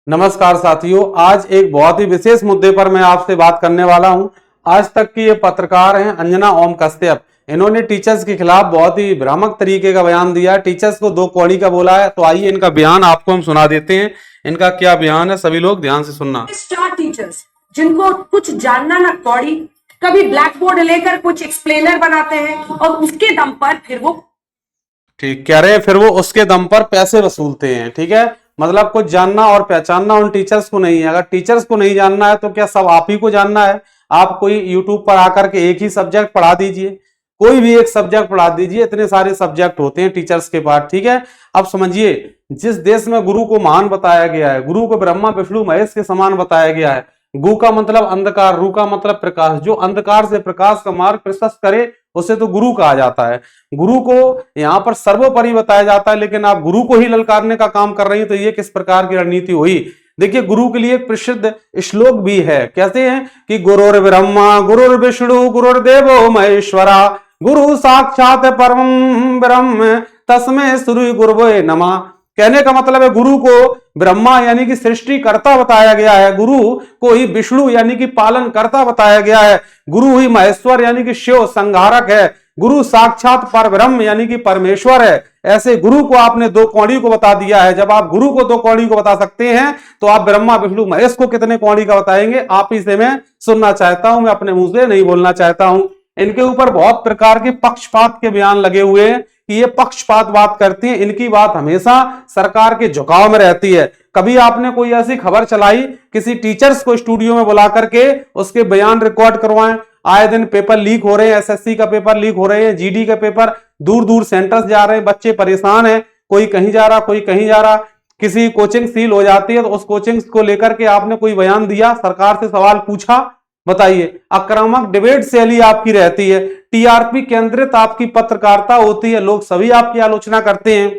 नमस्कार साथियों, आज एक बहुत ही विशेष मुद्दे पर मैं आपसे बात करने वाला हूं। आज तक की ये पत्रकार हैं अंजना ओम कश्यप। इन्होंने टीचर्स के खिलाफ बहुत ही भ्रामक तरीके का बयान दिया, टीचर्स को दो कौड़ी का बोला है। तो आइए इनका बयान आपको हम सुना देते हैं। इनका क्या बयान है, सभी लोग ध्यान से सुनना। स्टार टीचर्स जिनको कुछ जानना ना कौड़ी, कभी ब्लैक बोर्ड लेकर कुछ एक्सप्लेनर बनाते हैं और उसके दम पर फिर वो ठीक कह रहे हैं, फिर वो उसके दम पर पैसे वसूलते हैं। ठीक है, मतलब कुछ जानना और पहचानना उन टीचर्स को नहीं है। अगर टीचर्स को नहीं जानना है तो क्या सब आप ही को जानना है? आप कोई यूट्यूब पर आकर के एक ही सब्जेक्ट पढ़ा दीजिए, कोई भी एक सब्जेक्ट पढ़ा दीजिए। इतने सारे सब्जेक्ट होते हैं टीचर्स के पास। ठीक है, अब समझिए, जिस देश में गुरु को महान बताया गया है, गुरु को ब्रह्मा विष्णु महेश के समान बताया गया है। गु का मतलब अंधकार, रू का मतलब प्रकाश। जो अंधकार से प्रकाश का मार्ग प्रशस्त करे उसे तो गुरु कहा जाता है। गुरु को यहाँ पर सर्वोपरि बताया जाता है, लेकिन आप गुरु को ही ललकारने का काम कर रही हैं, तो ये किस प्रकार की रणनीति हुई? देखिए, गुरु के लिए एक प्रसिद्ध श्लोक भी है। कहते हैं कि गुरुर् ब्रह्मा गुरुर्विष्णु गुरुर्देवो महेश्वरा गुरु साक्षात परम ब्रह्म तस्मै श्री गुरुवे नमः। कहने का मतलब है, गुरु को ब्रह्मा यानी कि सृष्टिकर्ता बताया गया है, गुरु को ही विष्णु यानी कि पालन कर्ता बताया गया है, गुरु ही महेश्वर यानी कि शिव संहारक है, गुरु साक्षात परब्रह्म यानी कि परमेश्वर है। ऐसे गुरु को आपने दो कौड़ी को बता दिया है। जब आप गुरु को दो कौड़ी को बता सकते हैं तो आप ब्रह्मा विष्णु महेश को कितने कौड़ी का बताएंगे? आप ही से मैं सुनना चाहता हूं, मैं अपने मुंह से नहीं बोलना चाहता हूं। इनके ऊपर बहुत प्रकार के पक्षपात के बयान लगे हुए हैं कि ये पक्षपात बात करती हैं। इनकी बात हमेशा सरकार के झुकाव में रहती है। कभी आपने कोई ऐसी खबर चलाई, किसी टीचर्स को स्टूडियो में बुला करके उसके बयान रिकॉर्ड करवाएं? आए दिन पेपर लीक हो रहे हैं, एसएससी का पेपर लीक हो रहे हैं, जीडी का पेपर, दूर दूर सेंटर्स जा रहे हैं, बच्चे परेशान हैं, कोई कहीं जा रहा कोई कहीं जा रहा। किसी कोचिंग सील हो जाती है तो उस कोचिंग को लेकर के आपने कोई बयान दिया, सरकार से सवाल पूछा? बताइए, आक्रामक डिबेट शैली आपकी रहती है, टीआरपी केंद्रित आपकी पत्रकारिता होती है, लोग सभी आपकी आलोचना करते हैं।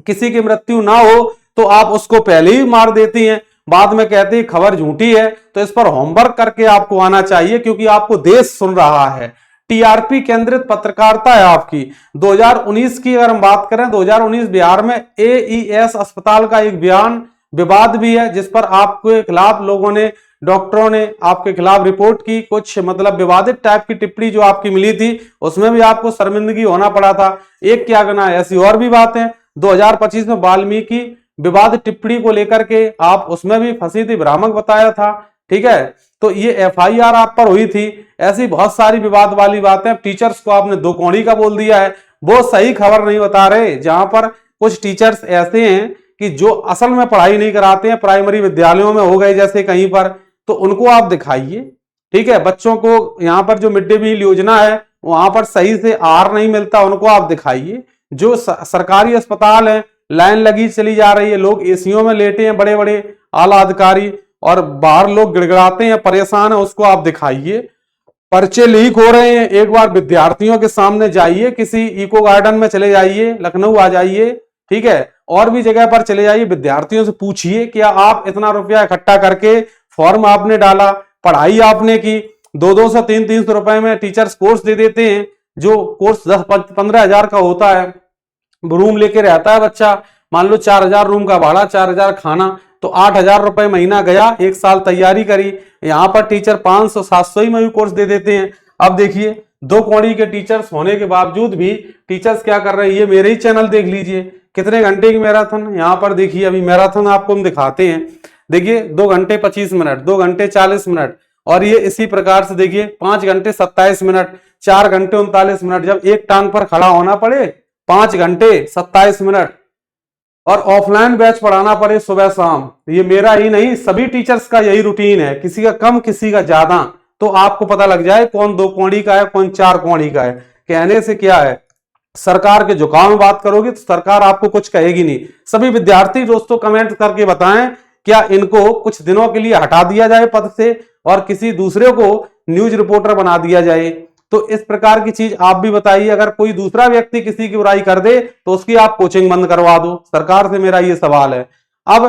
किसी की मृत्यु ना हो तो आप उसको पहले ही मार देती हैं, बाद में कहते हैं खबर झूठी है। तो इस पर होमवर्क करके आपको आना चाहिए, क्योंकि आपको देश सुन रहा है। टीआरपी केंद्रित पत्रकारिता है आपकी। 2019 की अगर हम बात करें, 2019 बिहार में एईएस अस्पताल का एक बयान विवाद भी है, जिस पर आपके खिलाफ लोगों ने, डॉक्टरों ने आपके खिलाफ रिपोर्ट की। कुछ मतलब विवादित टाइप की टिप्पणी जो आपकी मिली थी, उसमें भी आपको शर्मिंदगी होना पड़ा था। एक क्या गना है, ऐसी और भी बातें। 2025 में वाल्मीकि विवाद टिप्पणी को लेकर के आप उसमें भी फंसी थी, भ्रामक बताया था। ठीक है, तो ये एफआईआर आप पर हुई थी। ऐसी बहुत सारी विवाद वाली बातें। टीचर्स को आपने दो कौड़ी का बोल दिया है, वो सही खबर नहीं बता रहे। जहां पर कुछ टीचर्स ऐसे हैं कि जो असल में पढ़ाई नहीं कराते हैं, प्राइमरी विद्यालयों में हो गए जैसे कहीं पर, तो उनको आप दिखाइए। ठीक है, बच्चों को यहाँ पर जो मिड डे मील योजना है वहां पर सही से आहार नहीं मिलता, उनको आप दिखाइए। जो सरकारी अस्पताल है, लाइन लगी चली जा रही है, लोग एसीओ में लेटे हैं, बड़े बड़े आला अधिकारी, और बाहर लोग गिड़गिड़ाते हैं, परेशान है, उसको आप दिखाइए। पर्चे लीक हो रहे हैं, एक बार विद्यार्थियों के सामने जाइए, किसी इको गार्डन में चले जाइए, लखनऊ आ जाइए, ठीक है, और भी जगह पर चले जाइए, विद्यार्थियों से पूछिए क्या आप इतना रुपया इकट्ठा करके फॉर्म आपने डाला, पढ़ाई आपने की? 200 से 300 रुपए में टीचर्स कोर्स दे देते हैं, जो कोर्स 10-15 हजार का होता है। रूम लेके रहता है बच्चा, मान लो 4,000 रूम का भाड़ा, 4,000 खाना, तो 8,000 रुपए महीना गया, एक साल तैयारी करी। यहाँ पर टीचर 500-700 ही में भी कोर्स दे देते हैं। अब देखिए, दो कौड़ी के टीचर्स होने के बावजूद भी टीचर्स क्या कर रहे हैं? ये मेरे ही चैनल देख लीजिए, कितने घंटे की मैराथन। यहाँ पर देखिए, अभी मैराथन आपको हम दिखाते हैं। देखिए, 2 घंटे 25 मिनट, 2 घंटे 40 मिनट, और ये इसी प्रकार से देखिए 5 घंटे 27 मिनट, 4 घंटे 39 मिनट। जब एक टांग पर खड़ा होना पड़े 5 घंटे 27 मिनट, और ऑफलाइन बैच पढ़ाना पड़े सुबह शाम। ये मेरा ही नहीं, सभी टीचर्स का यही रूटीन है, किसी का कम किसी का ज्यादा। तो आपको पता लग जाए कौन 2 कौड़ी का है, कौन 4 कौड़ी का है। कहने से क्या है, सरकार के झुकाव में बात करोगे तो सरकार आपको कुछ कहेगी नहीं। सभी विद्यार्थी दोस्तों कमेंट करके बताएं, क्या इनको कुछ दिनों के लिए हटा दिया जाए पद से और किसी दूसरे को न्यूज रिपोर्टर बना दिया जाए? तो इस प्रकार की चीज आप भी बताइए। अगर कोई दूसरा व्यक्ति किसी की बुराई कर दे तो उसकी आप कोचिंग बंद करवा दो। सरकार से मेरा ये सवाल है। अब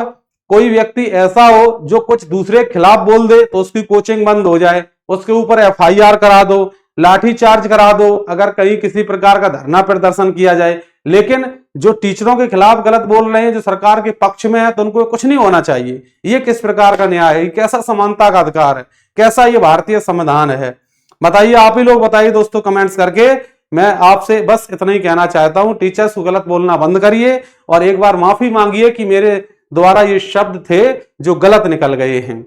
कोई व्यक्ति ऐसा हो जो कुछ दूसरे के खिलाफ बोल दे तो उसकी कोचिंग बंद हो जाए, उसके ऊपर एफआईआर करा दो। लाठी चार्ज करा दो अगर कहीं किसी प्रकार का धरना प्रदर्शन किया जाए, लेकिन जो टीचरों के खिलाफ गलत बोल रहे हैं, जो सरकार के पक्ष में है, तो उनको कुछ नहीं होना चाहिए। ये किस प्रकार का न्याय है? कैसा समानता का अधिकार है? कैसा ये भारतीय संविधान है? बताइए, आप ही लोग बताइए दोस्तों कमेंट्स करके। मैं आपसे बस इतना ही कहना चाहता हूं, टीचर्स को गलत बोलना बंद करिए और एक बार माफी मांगिए कि मेरे द्वारा ये शब्द थे जो गलत निकल गए हैं।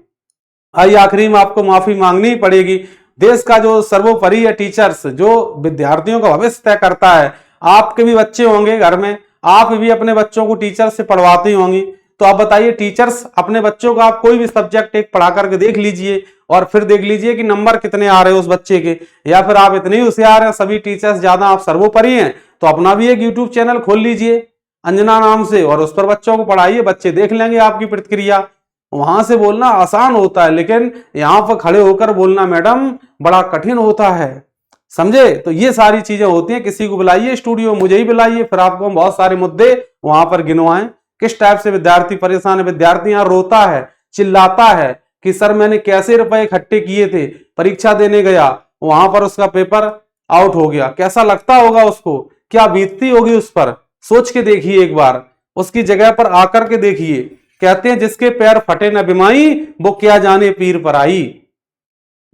आइए, आखिरी में आपको माफी मांगनी पड़ेगी। देश का जो सर्वोपरि है टीचर्स, जो विद्यार्थियों का भविष्य तय करता है। आपके भी बच्चे होंगे घर में, आप भी अपने बच्चों को टीचर से पढ़वाती होंगी, तो आप बताइए, टीचर्स अपने बच्चों का आप कोई भी सब्जेक्ट एक पढ़ा करके देख लीजिए और फिर देख लीजिए कि नंबर कितने आ रहे हैं उस बच्चे के, या फिर आप इतने ही होशियार हैं, सभी टीचर्स ज्यादा आप सर्वोपरि हैं, तो अपना भी एक यूट्यूब चैनल खोल लीजिए अंजना नाम से और उस पर बच्चों को पढ़ाइए, बच्चे देख लेंगे आपकी प्रतिक्रिया। वहां से बोलना आसान होता है, लेकिन यहां पर खड़े होकर बोलना मैडम बड़ा कठिन होता है, समझे? तो ये सारी चीजें होती हैं। किसी को बुलाइए स्टूडियो, मुझे ही बुलाइए, फिर आपको हम बहुत सारे मुद्दे वहां पर गिनवाएं। किस टाइप से विद्यार्थी परेशान है, विद्यार्थी यहाँ रोता है, चिल्लाता है कि सर मैंने कैसे रुपए इकट्ठे किए थे, परीक्षा देने गया, वहां पर उसका पेपर आउट हो गया, कैसा लगता होगा उसको, क्या बीतती होगी उस पर? सोच के देखिए एक बार, उसकी जगह पर आकर के देखिए। कहते हैं जिसके पैर फटे न बिमाई, वो क्या जाने पीर पराई।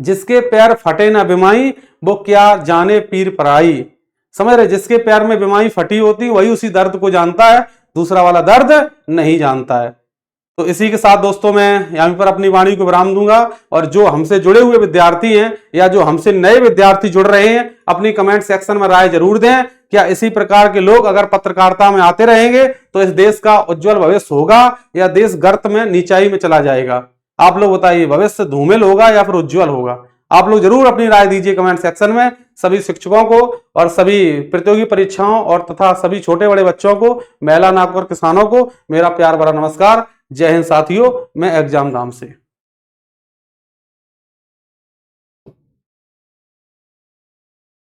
जिसके पैर फटे न बिमाई, वो क्या जाने पीर पराई। समझ रहे? जिसके पैर में बिमारी फटी होती वही उसी दर्द को जानता है, दूसरा वाला दर्द नहीं जानता है। तो इसी के साथ दोस्तों मैं यहाँ पर अपनी वाणी को विराम दूंगा, और जो हमसे जुड़े हुए विद्यार्थी हैं या जो हमसे नए विद्यार्थी जुड़ रहे हैं, अपनी कमेंट सेक्शन में राय जरूर दें। क्या इसी प्रकार के लोग अगर पत्रकारिता में आते रहेंगे तो इस देश का उज्जवल भविष्य होगा या देश गर्त में, नीचाई में चला जाएगा? आप लोग बताइए, भविष्य धूमिल होगा या फिर उज्जवल होगा? आप लोग जरूर अपनी राय दीजिए कमेंट सेक्शन में। सभी शिक्षकों को और सभी प्रतियोगी परीक्षाओं और तथा सभी छोटे बड़े बच्चों को, महिला नागरिक किसानों को मेरा प्यार भरा नमस्कार। जय हिंद साथियों, मैं एग्जाम धाम से।